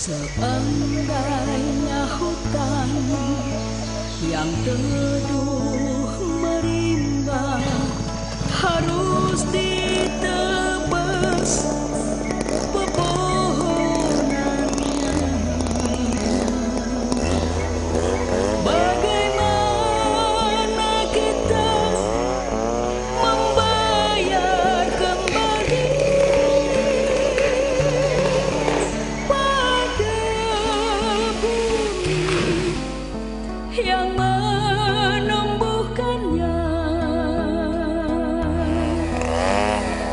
Seandainya hutan yang teduh merimbang harus ditebas pepohonannya, bagaimana kita membayar kembali pada bumi yang menumbuhkannya.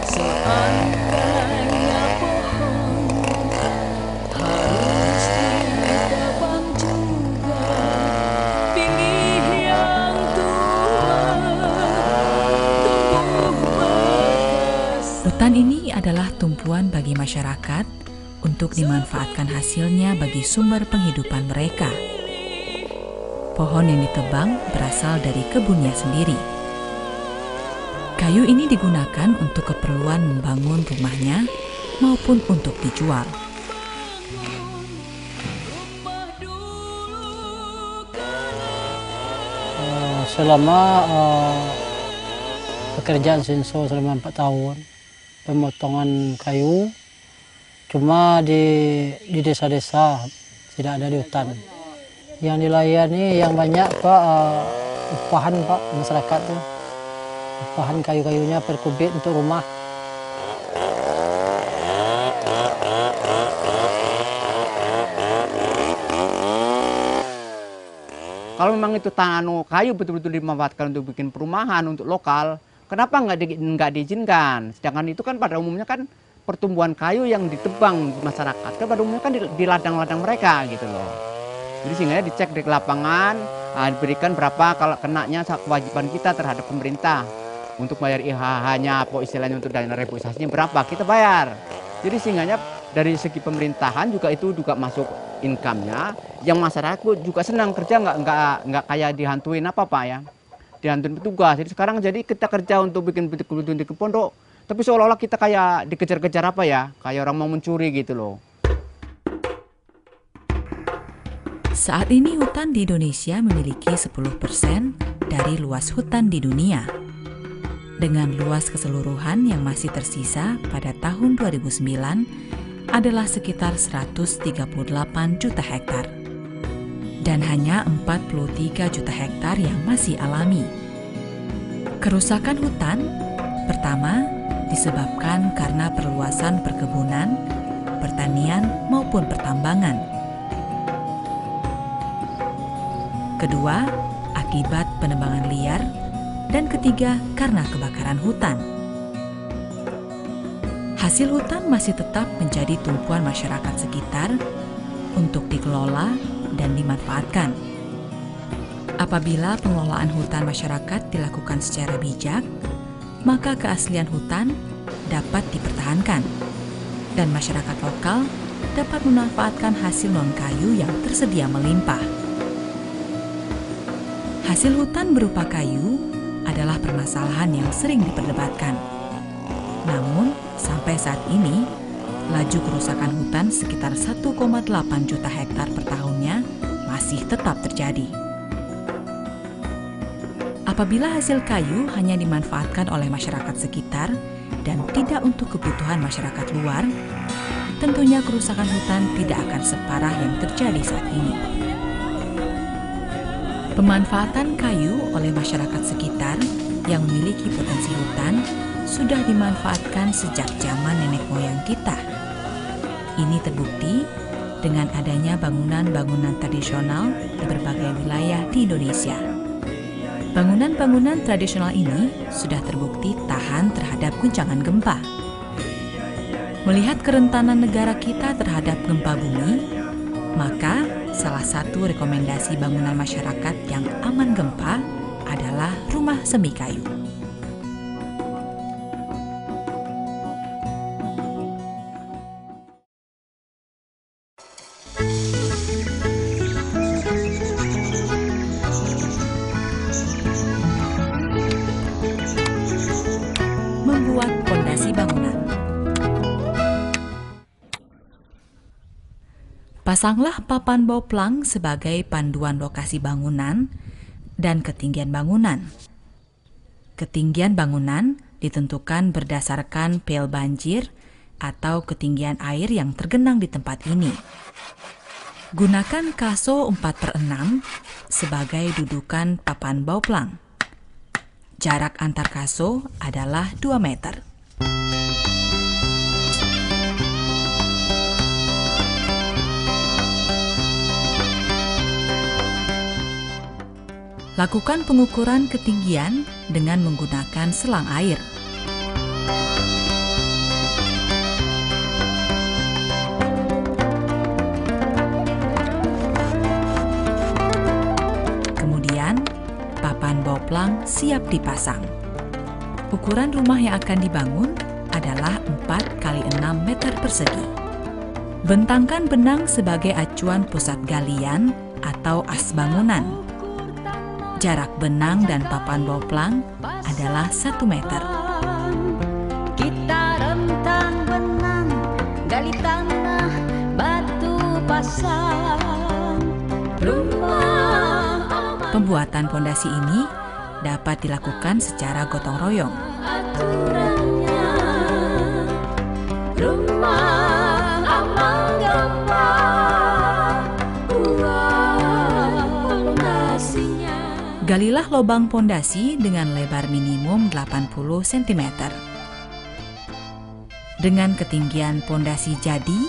Seandainya pohon harus ditebang juga, pilih yang tua tumbuh berkesan. Hutan ini adalah tumpuan bagi masyarakat untuk dimanfaatkan hasilnya bagi sumber penghidupan mereka. Pohon yang ditebang berasal dari kebunnya sendiri. Kayu ini digunakan untuk keperluan membangun rumahnya maupun untuk dijual. Selama pekerjaan Sinso selama 4 tahun, pemotongan kayu cuma di desa-desa, tidak ada di hutan. Yang dilayani yang banyak Pak, upahan Pak, masyarakat tuh. Upahan kayu-kayunya per kubik untuk rumah. Kalau memang itu kayu betul-betul dimanfaatkan untuk bikin perumahan, untuk lokal, kenapa nggak diizinkan? Sedangkan itu kan pada umumnya kan pertumbuhan kayu yang ditebang di masyarakat, kan pada umumnya kan di ladang-ladang mereka gitu loh. Jadi sehingga dicek di lapangan, diberikan berapa kalau kenanya kewajiban kita terhadap pemerintah. Untuk bayar IHH-nya, apa istilahnya untuk dana reboisasinya berapa, kita bayar. Jadi sehingga dari segi pemerintahan juga itu juga masuk income-nya, yang masyarakat juga senang kerja, nggak kayak dihantuin apa Pak ya, dihantuin petugas. Jadi sekarang jadi kita kerja untuk bikin di pondok, tapi seolah-olah kita kayak dikejar-kejar apa ya, kayak orang mau mencuri gitu loh. Saat ini hutan di Indonesia memiliki 10% dari luas hutan di dunia. Dengan luas keseluruhan yang masih tersisa pada tahun 2009 adalah sekitar 138 juta hektar. Dan hanya 43 juta hektar yang masih alami. Kerusakan hutan pertama disebabkan karena perluasan perkebunan, pertanian maupun pertambangan. Kedua, akibat penebangan liar, dan ketiga, karena kebakaran hutan. Hasil hutan masih tetap menjadi tumpuan masyarakat sekitar untuk dikelola dan dimanfaatkan. Apabila pengelolaan hutan masyarakat dilakukan secara bijak, maka keaslian hutan dapat dipertahankan dan masyarakat lokal dapat memanfaatkan hasil non-kayu yang tersedia melimpah. Hasil hutan berupa kayu adalah permasalahan yang sering diperdebatkan. Namun, sampai saat ini, laju kerusakan hutan sekitar 1,8 juta hektar per tahunnya masih tetap terjadi. Apabila hasil kayu hanya dimanfaatkan oleh masyarakat sekitar dan tidak untuk kebutuhan masyarakat luar, tentunya kerusakan hutan tidak akan separah yang terjadi saat ini. Pemanfaatan kayu oleh masyarakat sekitar yang memiliki potensi hutan sudah dimanfaatkan sejak zaman nenek moyang kita. Ini terbukti dengan adanya bangunan-bangunan tradisional di berbagai wilayah di Indonesia. Bangunan-bangunan tradisional ini sudah terbukti tahan terhadap guncangan gempa. Melihat kerentanan negara kita terhadap gempa bumi, maka salah satu rekomendasi bangunan masyarakat yang aman gempa adalah rumah semi kayu. Membuat pondasi bangunan. Pasanglah papan bauplang sebagai panduan lokasi bangunan dan ketinggian bangunan. Ketinggian bangunan ditentukan berdasarkan pel banjir atau ketinggian air yang tergenang di tempat ini. Gunakan kaso 4/6 sebagai dudukan papan bauplang. Jarak antar kaso adalah 2 meter. Lakukan pengukuran ketinggian dengan menggunakan selang air. Kemudian, papan bauplang siap dipasang. Ukuran rumah yang akan dibangun adalah 4 x 6 meter persegi. Bentangkan benang sebagai acuan pusat galian atau as bangunan. Jarak benang dan papan bauplang adalah 1 meter. Kita rentang benang, gali tanah, batu pasang. Rumah Pembuatan pondasi ini dapat dilakukan secara gotong royong. aturannya. Rumah amal gampang, uang pondasinya. Galilah lubang pondasi dengan lebar minimum 80 cm. Dengan ketinggian pondasi jadi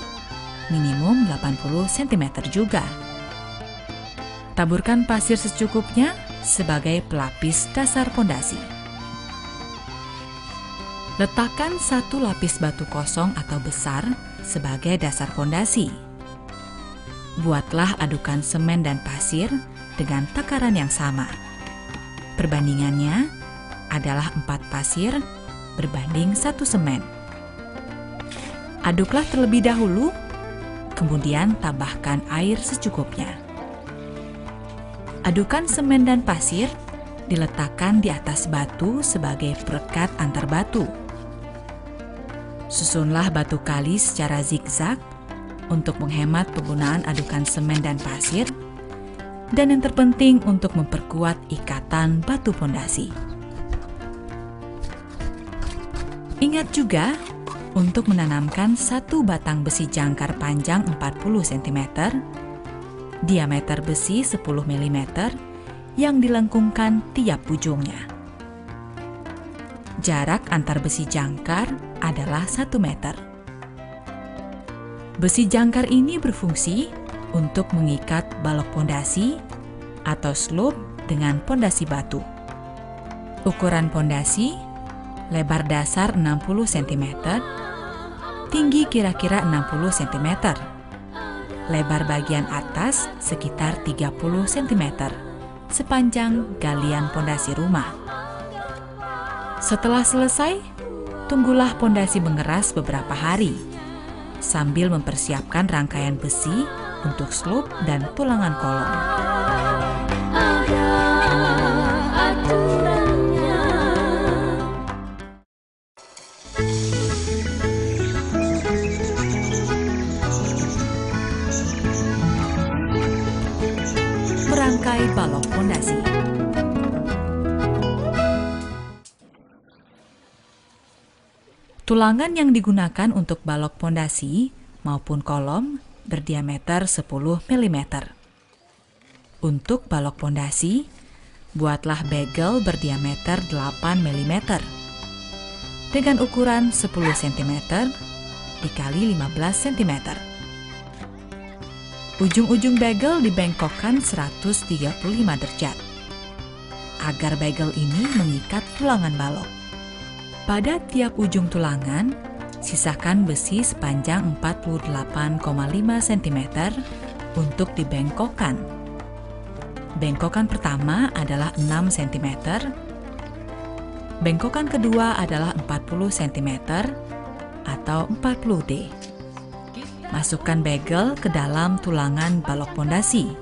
minimum 80 cm juga. Taburkan pasir secukupnya sebagai pelapis dasar pondasi. Letakkan 1 lapis batu kosong atau besar sebagai dasar pondasi. Buatlah adukan semen dan pasir dengan takaran yang sama. Perbandingannya adalah 4 pasir berbanding 1 semen. Aduklah terlebih dahulu, kemudian tambahkan air secukupnya. Adukan semen dan pasir diletakkan di atas batu sebagai perekat antar batu. Susunlah batu kali secara zigzag untuk menghemat penggunaan adukan semen dan pasir, dan yang terpenting untuk memperkuat ikatan batu pondasi. Ingat juga untuk menanamkan 1 batang besi jangkar panjang 40 cm, diameter besi 10 mm yang dilengkungkan tiap ujungnya. Jarak antar besi jangkar adalah 1 meter. Besi jangkar ini berfungsi untuk mengikat balok pondasi atau slope dengan pondasi batu. Ukuran pondasi, lebar dasar 60 cm, tinggi kira-kira 60 cm, lebar bagian atas sekitar 30 cm, sepanjang galian pondasi rumah. Setelah selesai, tunggulah pondasi mengeras beberapa hari, sambil mempersiapkan rangkaian besi untuk slope dan tulangan kolom. Ada aturannya. Merangkai balok pondasi. Tulangan yang digunakan untuk balok pondasi maupun kolom berdiameter 10 mm. Untuk balok pondasi, buatlah bagel berdiameter 8 mm dengan ukuran 10 cm dikali 15 cm. Ujung-ujung bagel dibengkokkan 135 derajat agar bagel ini mengikat tulangan balok. Pada tiap ujung tulangan, sisakan besi sepanjang 48,5 cm untuk dibengkokkan. Bengkokan pertama adalah 6 cm, bengkokan kedua adalah 40 cm atau 40D. Masukkan bagel ke dalam tulangan balok pondasi.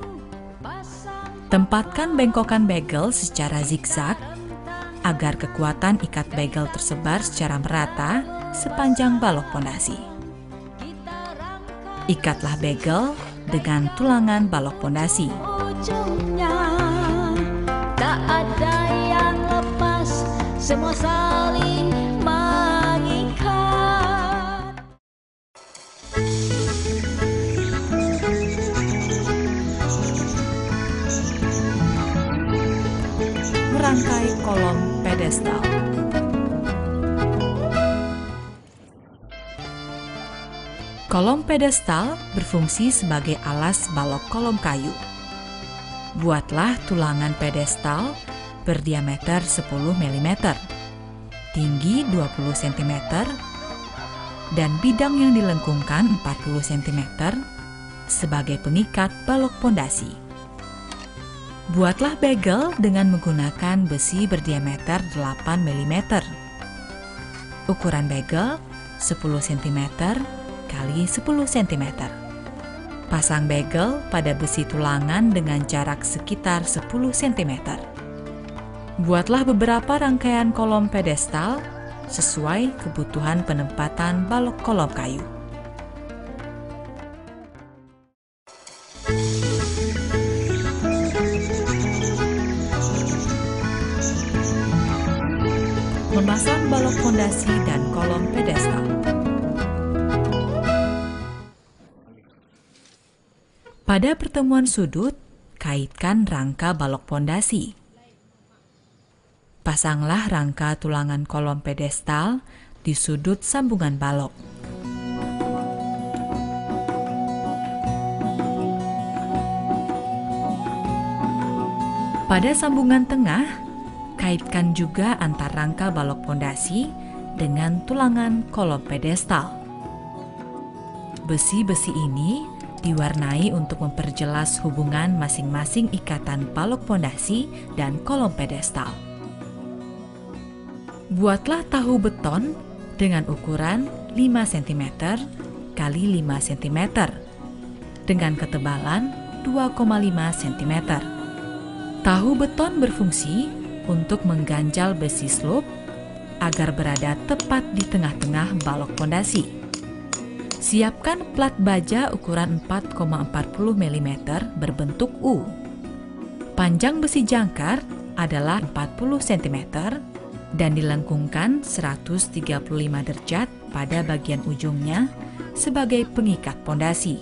Tempatkan bengkokan bagel secara zigzag agar kekuatan ikat bagel tersebar secara merata sepanjang balok pondasi. Ikatlah bagel dengan tulangan balok pondasi. ujungnya tak ada yang lepas, semua saling mengikat. Merangkai kolom pedestal. Kolom pedestal berfungsi sebagai alas balok kolom kayu. Buatlah tulangan pedestal berdiameter 10 mm, tinggi 20 cm, dan bidang yang dilengkungkan 40 cm sebagai pengikat balok pondasi. Buatlah bagel dengan menggunakan besi berdiameter 8 mm. Ukuran bagel 10 cm kali 10 cm. Pasang bagel pada besi tulangan dengan jarak sekitar 10 cm. Buatlah beberapa rangkaian kolom pedestal sesuai kebutuhan penempatan balok kolom kayu. Memasang balok pondasi dan kolom pedestal. Pada pertemuan sudut, kaitkan rangka balok pondasi. Pasanglah rangka tulangan kolom pedestal di sudut sambungan balok. Pada sambungan tengah, kaitkan juga antar rangka balok pondasi dengan tulangan kolom pedestal. Besi-besi ini diwarnai untuk memperjelas hubungan masing-masing ikatan balok pondasi dan kolom pedestal. Buatlah tahu beton dengan ukuran 5 cm x 5 cm dengan ketebalan 2,5 cm. Tahu beton berfungsi untuk mengganjal besi slope agar berada tepat di tengah-tengah balok pondasi. Siapkan plat baja ukuran 4,40 mm berbentuk U. Panjang besi jangkar adalah 40 cm dan dilengkungkan 135 derajat pada bagian ujungnya sebagai pengikat pondasi.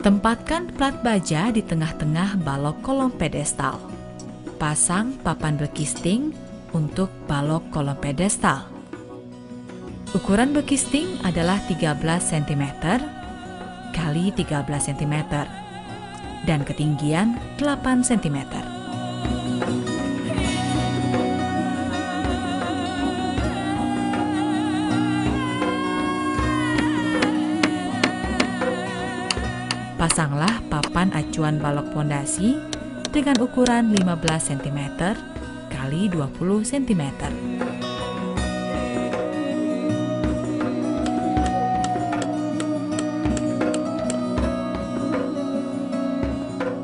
Tempatkan plat baja di tengah-tengah balok kolom pedestal. Pasang papan bekisting untuk balok kolom pedestal. Ukuran bekisting adalah 13 cm kali 13 cm dan ketinggian 8 cm. Pasanglah papan acuan balok pondasi dengan ukuran 15 cm kali 20 cm.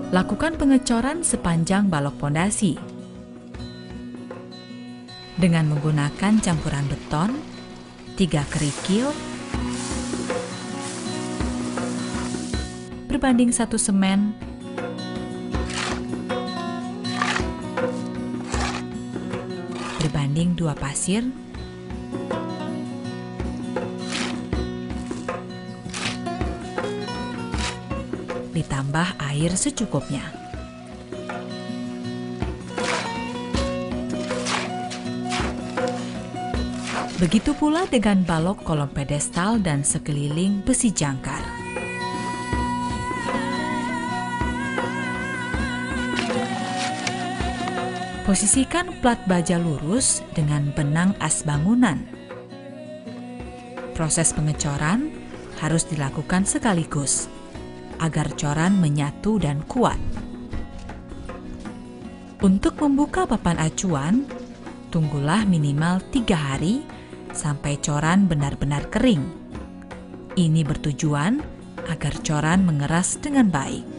Lakukan pengecoran sepanjang balok pondasi. Dengan menggunakan campuran beton, 3 kerikil, berbanding 1 semen, berbanding 2 pasir, ditambah air secukupnya. Begitu pula dengan balok kolom pedestal dan sekeliling besi jangkar. Posisikan plat baja lurus dengan benang as bangunan. Proses pengecoran harus dilakukan sekaligus agar coran menyatu dan kuat. Untuk membuka papan acuan, tunggulah minimal 3 hari sampai coran benar-benar kering. Ini bertujuan agar coran mengeras dengan baik.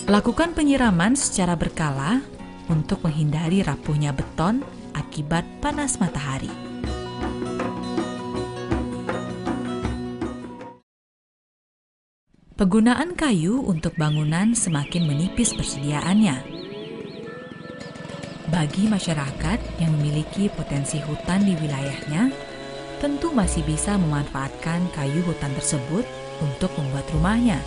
Lakukan penyiraman secara berkala untuk menghindari rapuhnya beton akibat panas matahari. Penggunaan kayu untuk bangunan semakin menipis persediaannya. Bagi masyarakat yang memiliki potensi hutan di wilayahnya, tentu masih bisa memanfaatkan kayu hutan tersebut untuk membuat rumahnya.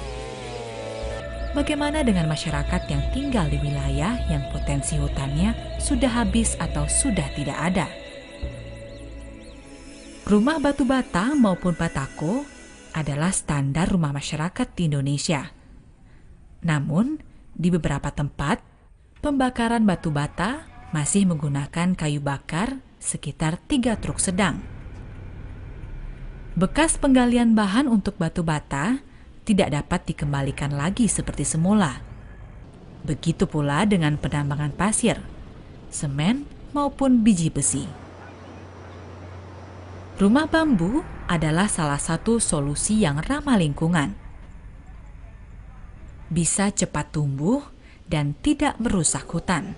Bagaimana dengan masyarakat yang tinggal di wilayah yang potensi hutannya sudah habis atau sudah tidak ada? Rumah batu bata maupun batako adalah standar rumah masyarakat di Indonesia. Namun, di beberapa tempat, pembakaran batu bata masih menggunakan kayu bakar sekitar 3 truk sedang. Bekas penggalian bahan untuk batu bata tidak dapat dikembalikan lagi seperti semula. Begitu pula dengan penambangan pasir, semen, maupun biji besi. Rumah bambu adalah salah satu solusi yang ramah lingkungan. Bisa cepat tumbuh dan tidak merusak hutan.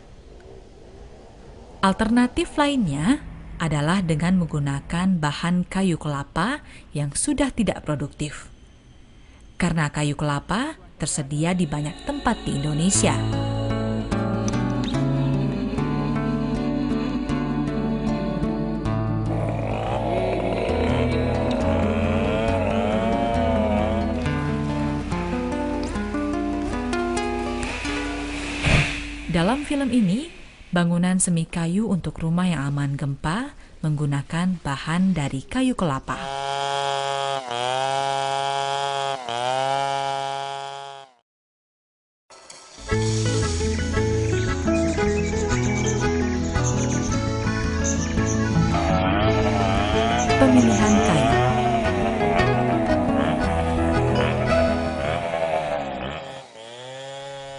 Alternatif lainnya adalah dengan menggunakan bahan kayu kelapa yang sudah tidak produktif. Karena kayu kelapa tersedia di banyak tempat di Indonesia. Dalam film ini, bangunan semi kayu untuk rumah yang aman gempa menggunakan bahan dari kayu kelapa. Pemilihan kayu.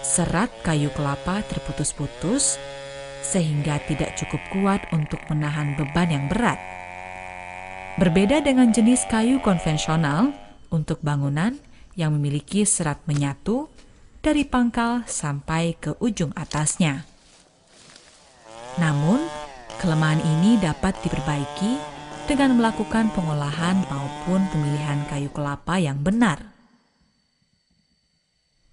Serat kayu kelapa terputus-putus sehingga tidak cukup kuat untuk menahan beban yang berat. Berbeda dengan jenis kayu konvensional untuk bangunan yang memiliki serat menyatu dari pangkal sampai ke ujung atasnya. Namun, kelemahan ini dapat diperbaiki dengan melakukan pengolahan maupun pemilihan kayu kelapa yang benar.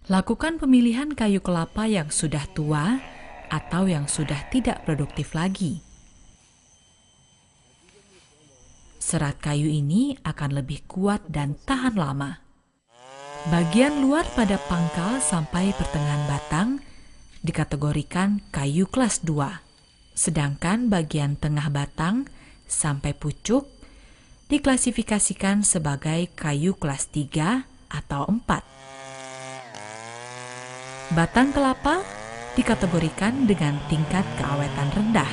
Lakukan pemilihan kayu kelapa yang sudah tua atau yang sudah tidak produktif lagi. Serat kayu ini akan lebih kuat dan tahan lama. Bagian luar pada pangkal sampai pertengahan batang dikategorikan kayu kelas 2, sedangkan bagian tengah batang sampai pucuk diklasifikasikan sebagai kayu kelas 3 atau 4. Batang kelapa dikategorikan dengan tingkat keawetan rendah,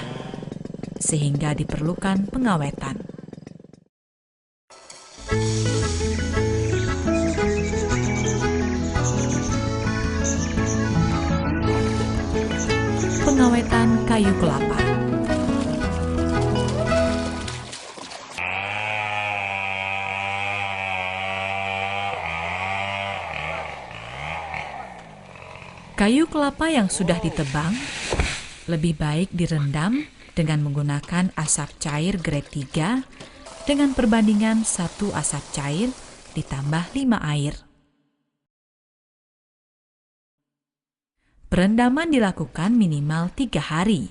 sehingga diperlukan pengawetan. Pengawetan kayu kelapa. Kayu kelapa yang sudah ditebang lebih baik direndam dengan menggunakan asap cair grade 3 dengan perbandingan 1 asap cair ditambah 5 air. Perendaman dilakukan minimal 3 hari.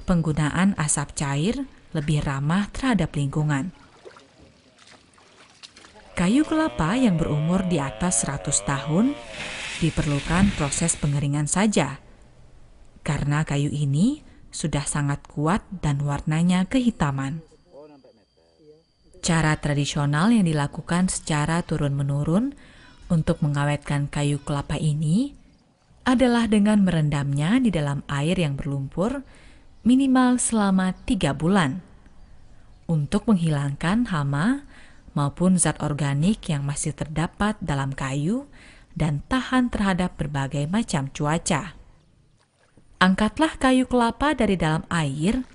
Penggunaan asap cair lebih ramah terhadap lingkungan. Kayu kelapa yang berumur di atas 100 tahun diperlukan proses pengeringan saja, karena kayu ini sudah sangat kuat dan warnanya kehitaman. Cara tradisional yang dilakukan secara turun-menurun untuk mengawetkan kayu kelapa ini adalah dengan merendamnya di dalam air yang berlumpur minimal selama 3 bulan untuk menghilangkan hama maupun zat organik yang masih terdapat dalam kayu dan tahan terhadap berbagai macam cuaca. Angkatlah kayu kelapa dari dalam air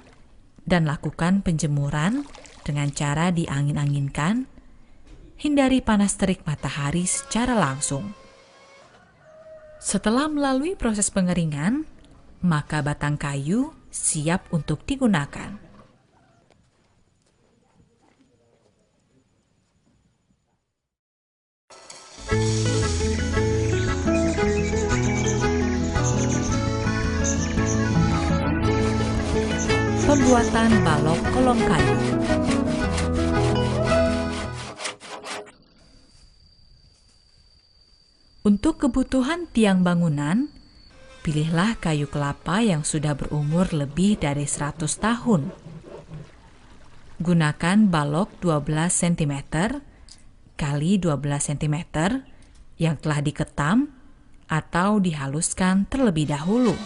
dan lakukan penjemuran dengan cara diangin-anginkan. Hindari panas terik matahari secara langsung. Setelah melalui proses pengeringan, maka batang kayu siap untuk digunakan. Pembuatan balok kolong kayu. Untuk kebutuhan tiang bangunan, pilihlah kayu kelapa yang sudah berumur lebih dari 100 tahun. Gunakan balok 12 cm kali 12 cm yang telah diketam atau dihaluskan terlebih dahulu.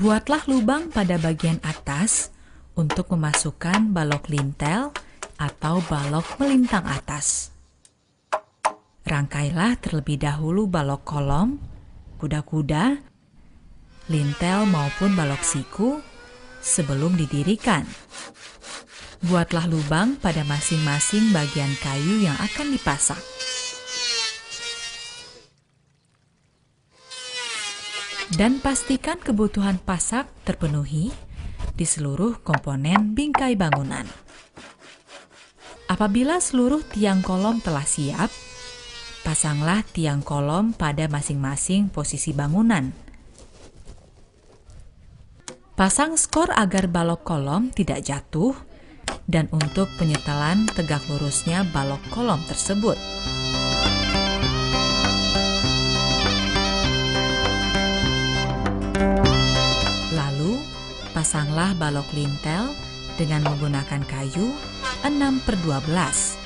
Buatlah lubang pada bagian atas untuk memasukkan balok lintel atau balok melintang atas. Rangkailah terlebih dahulu balok kolom, kuda-kuda, lintel maupun balok siku sebelum didirikan. Buatlah lubang pada masing-masing bagian kayu yang akan dipasang. Dan pastikan kebutuhan pasak terpenuhi di seluruh komponen bingkai bangunan. Apabila seluruh tiang kolom telah siap, pasanglah tiang kolom pada masing-masing posisi bangunan. Pasang skor agar balok kolom tidak jatuh dan untuk penyetelan tegak lurusnya balok kolom tersebut. Lalu, pasanglah balok lintel dengan menggunakan kayu 6/12.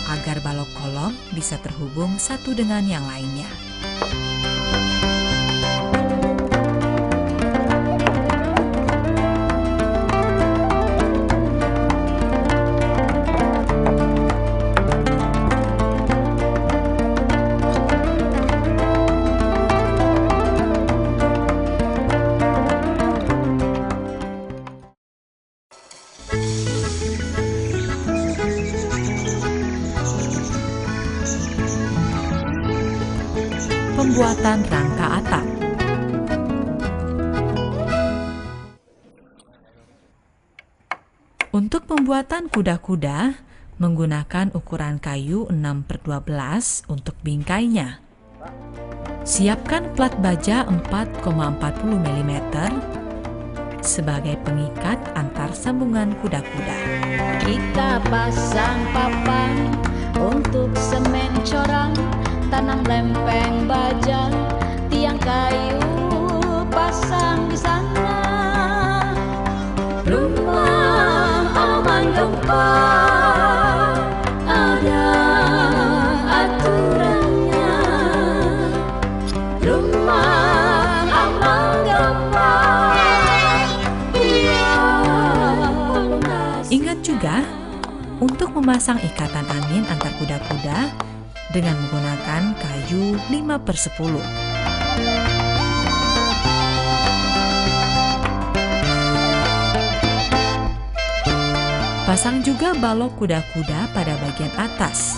Agar balok kolom bisa terhubung satu dengan yang lainnya. Pembuatan rangka atap. Untuk pembuatan kuda-kuda, menggunakan ukuran kayu 6/12 untuk bingkainya. Siapkan plat baja 4,40 mm sebagai pengikat antar sambungan kuda-kuda. Kita pasang papan untuk semen corang, tanam lempeng baja, tiang kayu pasang di sana. Rumah aman gempa, ada aturannya. Rumah aman gempa, Ingat juga untuk memasang ikatan angin antar kuda-kuda dengan menggunakan kayu 5/10. Pasang juga balok kuda-kuda pada bagian atas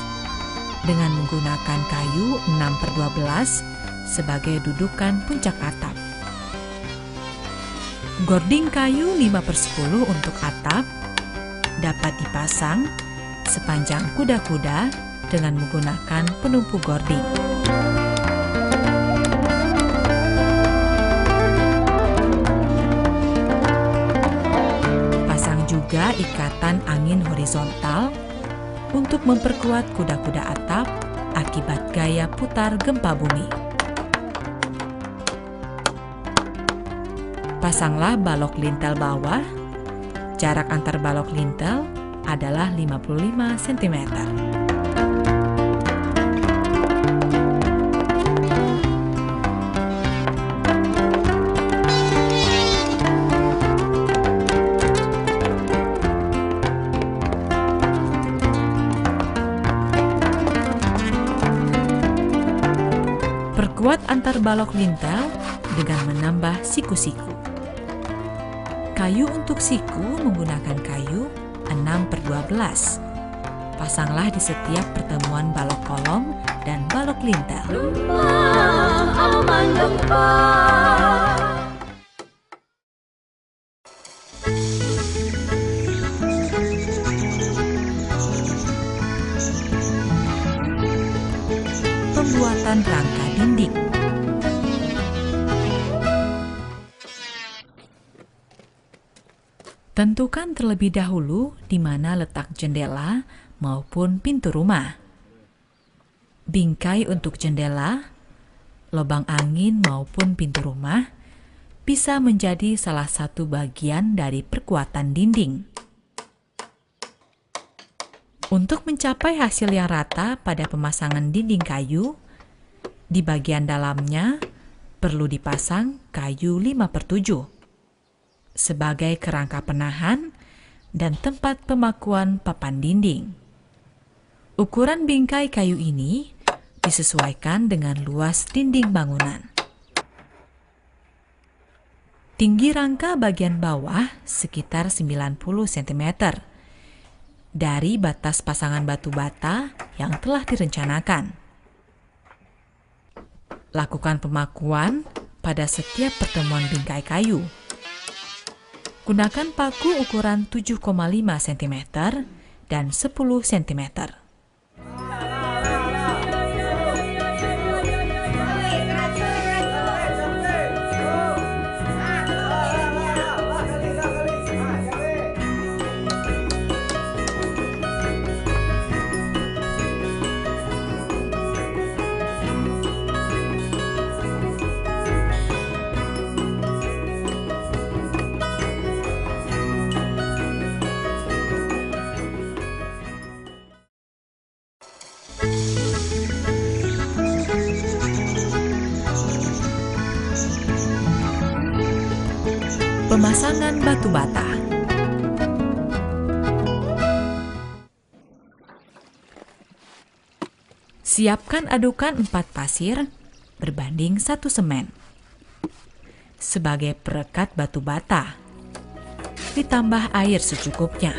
dengan menggunakan kayu 6/12 sebagai dudukan puncak atap. Gording kayu 5/10 untuk atap dapat dipasang sepanjang kuda-kuda dengan menggunakan penumpu gording. Pasang juga ikatan angin horizontal untuk memperkuat kuda-kuda atap akibat gaya putar gempa bumi. Pasanglah balok lintel bawah. Jarak antar balok lintel adalah 55 cm. Perkuat antar balok lintel dengan menambah siku-siku. Kayu untuk siku menggunakan kayu 6 6/12. Pasanglah di setiap pertemuan balok kolom dan balok lintel. Rumah aman gempa. Pembuatan rangka dinding. Tentukan terlebih dahulu di mana letak jendela maupun pintu rumah. Bingkai untuk jendela, lubang angin maupun pintu rumah bisa menjadi salah satu bagian dari perkuatan dinding. Untuk mencapai hasil yang rata pada pemasangan dinding kayu, di bagian dalamnya perlu dipasang kayu 5/7 sebagai kerangka penahan dan tempat pemakuan papan dinding. Ukuran bingkai kayu ini disesuaikan dengan luas dinding bangunan. Tinggi rangka bagian bawah sekitar 90 cm dari batas pasangan batu bata yang telah direncanakan. Lakukan pemakuan pada setiap pertemuan bingkai kayu. Gunakan paku ukuran 7,5 cm dan 10 cm. Pemasangan batu bata. Siapkan adukan 4 pasir berbanding 1 semen sebagai perekat batu bata. Ditambah air secukupnya.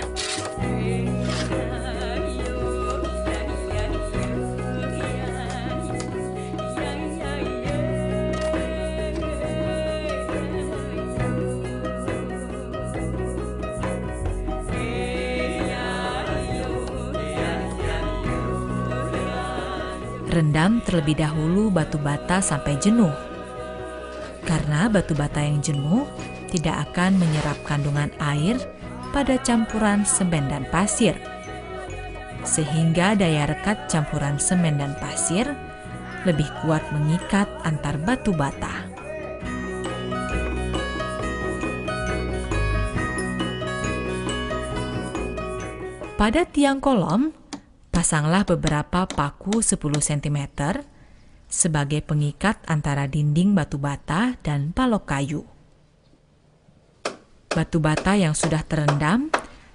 Rendam terlebih dahulu batu bata sampai jenuh. Karena batu bata yang jenuh tidak akan menyerap kandungan air pada campuran semen dan pasir. Sehingga daya rekat campuran semen dan pasir lebih kuat mengikat antar batu bata. Pada tiang kolom, pasanglah beberapa paku 10 cm sebagai pengikat antara dinding batu bata dan balok kayu. Batu bata yang sudah terendam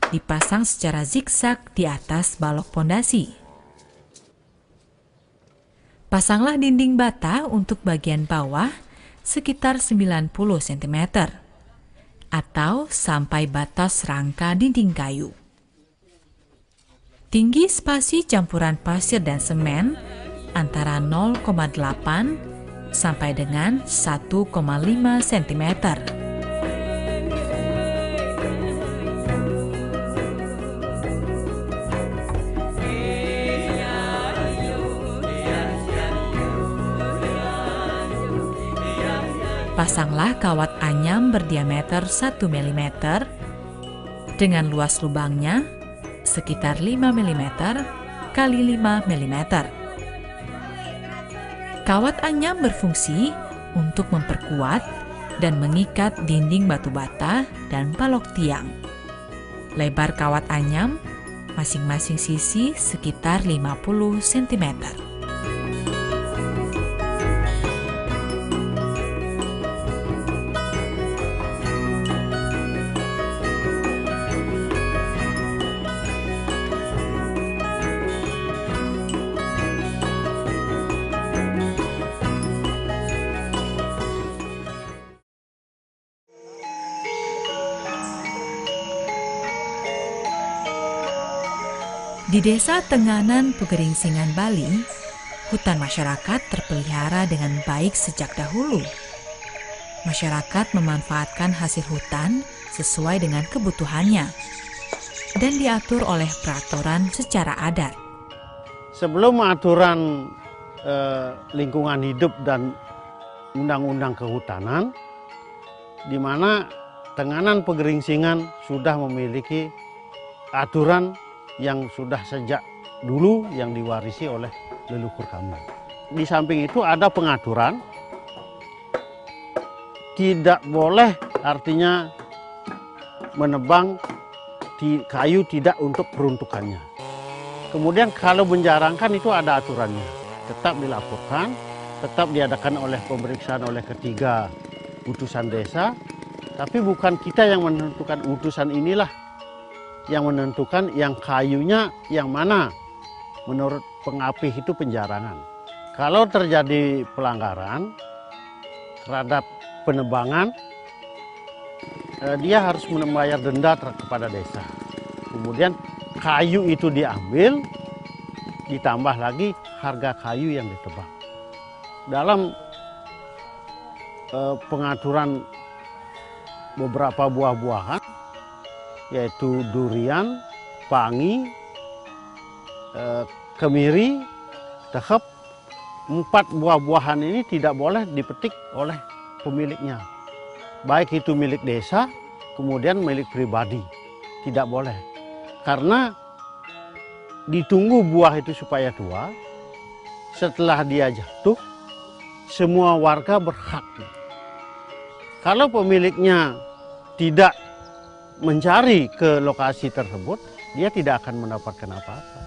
dipasang secara zigzag di atas balok pondasi. Pasanglah dinding bata untuk bagian bawah sekitar 90 cm atau sampai batas rangka dinding kayu. Tinggi spasi campuran pasir dan semen antara 0,8 sampai dengan 1,5 cm. Pasanglah kawat anyam berdiameter 1 mm dengan luas lubangnya sekitar 5 mm kali 5 mm. Kawat anyam berfungsi untuk memperkuat dan mengikat dinding batu bata dan balok tiang. Lebar kawat anyam masing-masing sisi sekitar 50 cm. Di Desa Tenganan, Pegeringsingan, Bali, hutan masyarakat terpelihara dengan baik sejak dahulu. Masyarakat memanfaatkan hasil hutan sesuai dengan kebutuhannya dan diatur oleh peraturan secara adat. Sebelum aturan lingkungan hidup dan undang-undang kehutanan, di mana Tenganan Pegeringsingan sudah memiliki aturan yang sudah sejak dulu yang diwarisi oleh leluhur kami. Di samping itu ada pengaturan, tidak boleh artinya menebang kayu tidak untuk peruntukannya. Kemudian kalau menjarangkan itu ada aturannya, tetap dilaporkan, tetap diadakan oleh pemeriksaan oleh ketiga utusan desa, tapi bukan kita yang menentukan utusan inilah yang menentukan yang kayunya yang mana menurut pengapih itu penjarangan. Kalau terjadi pelanggaran terhadap penebangan, dia harus membayar denda kepada desa. Kemudian kayu itu diambil, ditambah lagi harga kayu yang ditebang. Dalam pengaturan beberapa buah-buahan, yaitu durian, pangi, kemiri, tehep, 4 buah-buahan ini tidak boleh dipetik oleh pemiliknya. Baik itu milik desa, kemudian milik pribadi. Tidak boleh. Karena ditunggu buah itu supaya tua, setelah dia jatuh, semua warga berhak. Kalau pemiliknya tidak mencari ke lokasi tersebut, dia tidak akan mendapatkan apa-apa.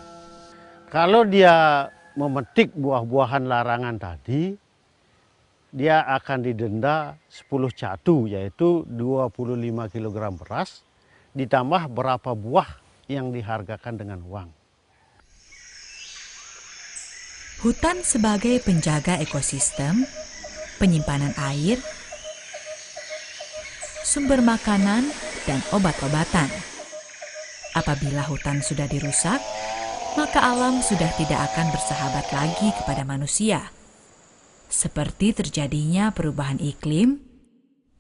Kalau dia memetik buah-buahan larangan tadi, dia akan didenda 10 catu, yaitu 25 kg beras, ditambah berapa buah yang dihargakan dengan uang. Hutan sebagai penjaga ekosistem, penyimpanan air, sumber makanan, dan obat-obatan. Apabila hutan sudah dirusak, maka alam sudah tidak akan bersahabat lagi kepada manusia. Seperti terjadinya perubahan iklim,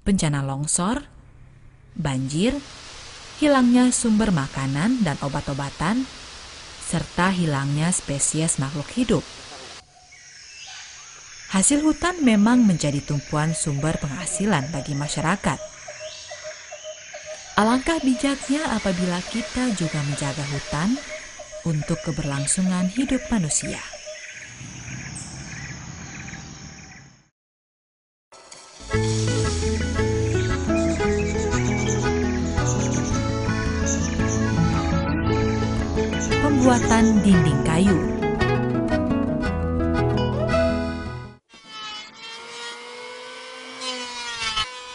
bencana longsor, banjir, hilangnya sumber makanan dan obat-obatan, serta hilangnya spesies makhluk hidup. Hasil hutan memang menjadi tumpuan sumber penghasilan bagi masyarakat. Alangkah bijaknya apabila kita juga menjaga hutan untuk keberlangsungan hidup manusia. Pembuatan dinding kayu.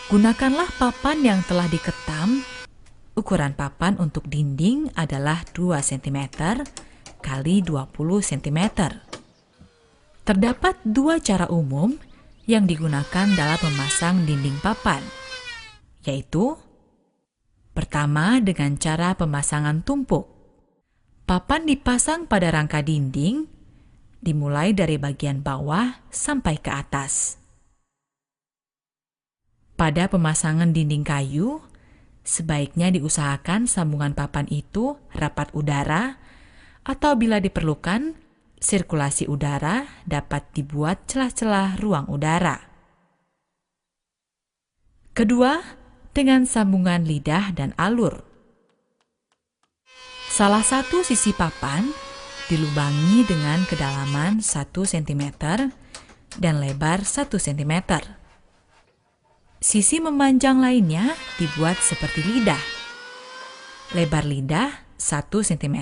Gunakanlah papan yang telah diketam. Ukuran papan untuk dinding adalah 2 cm kali 20 cm. Terdapat 2 cara umum yang digunakan dalam memasang dinding papan, yaitu pertama dengan cara pemasangan tumpuk. Papan dipasang pada rangka dinding, dimulai dari bagian bawah sampai ke atas. Pada pemasangan dinding kayu, sebaiknya diusahakan sambungan papan itu rapat udara, atau bila diperlukan, sirkulasi udara dapat dibuat celah-celah ruang udara. Kedua, dengan sambungan lidah dan alur. Salah satu sisi papan dilubangi dengan kedalaman 1 cm dan lebar 1 cm. Sisi memanjang lainnya dibuat seperti lidah. Lebar lidah 1 cm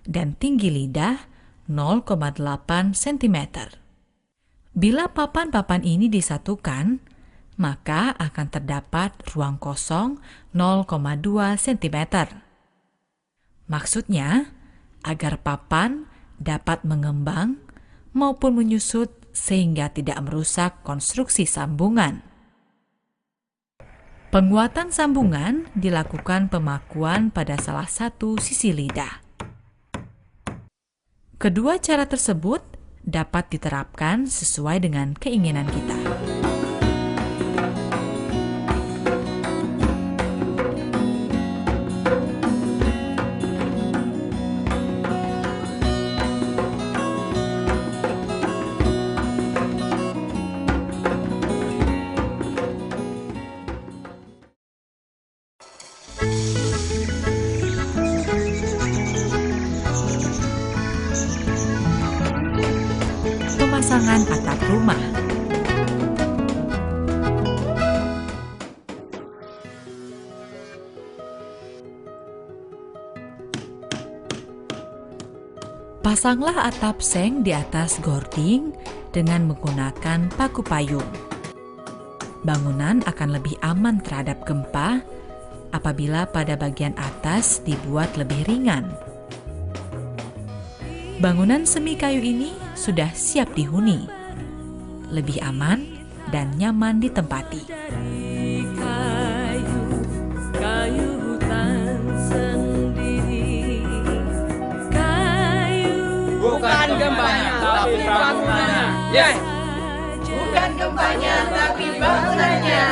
dan tinggi lidah 0,8 cm. Bila papan-papan ini disatukan, maka akan terdapat ruang kosong 0,2 cm. Maksudnya, agar papan dapat mengembang maupun menyusut sehingga tidak merusak konstruksi sambungan. Penguatan sambungan dilakukan pemakuan pada salah satu sisi lidah. Kedua cara tersebut dapat diterapkan sesuai dengan keinginan kita. Pemasangan atap rumah. Pasanglah atap seng di atas gording dengan menggunakan paku payung. Bangunan akan lebih aman terhadap gempa apabila pada bagian atas dibuat lebih ringan. Bangunan semi kayu ini sudah siap dihuni, lebih aman dan nyaman ditempati. Kayu hutan sendiri, Bukan gempanya, tapi bangunannya. Yes. Bukan gempanya, tapi bangunannya.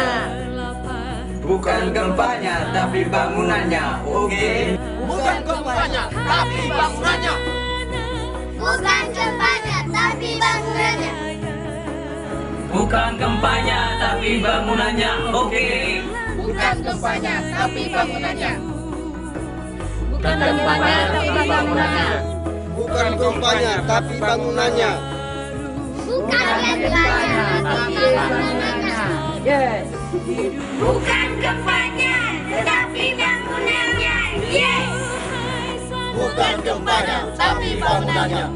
Bukan gempanya, tapi bangunannya. Oke. Bukan gempanya, tapi bangunannya. Bukan gempanya, tapi bangunannya. Bukan gempanya, tapi bangunannya. Oke. Bukan gempanya, tapi bangunannya. Bukan gempanya, tapi bangunannya. Bukan gempanya, tapi bangunannya. Bukan gempanya, tapi bangunannya. yes. Bukan gempanya, tetapi bangunannya. Yes. Bukan gempanya, tapi bangunannya.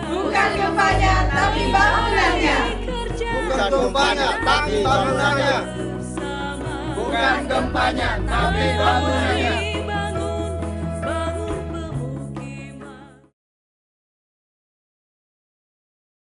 Bukan gempanya, tapi bangunannya. Bukan gempanya, tapi bangunannya. Bukan gempanya, tapi bangunannya.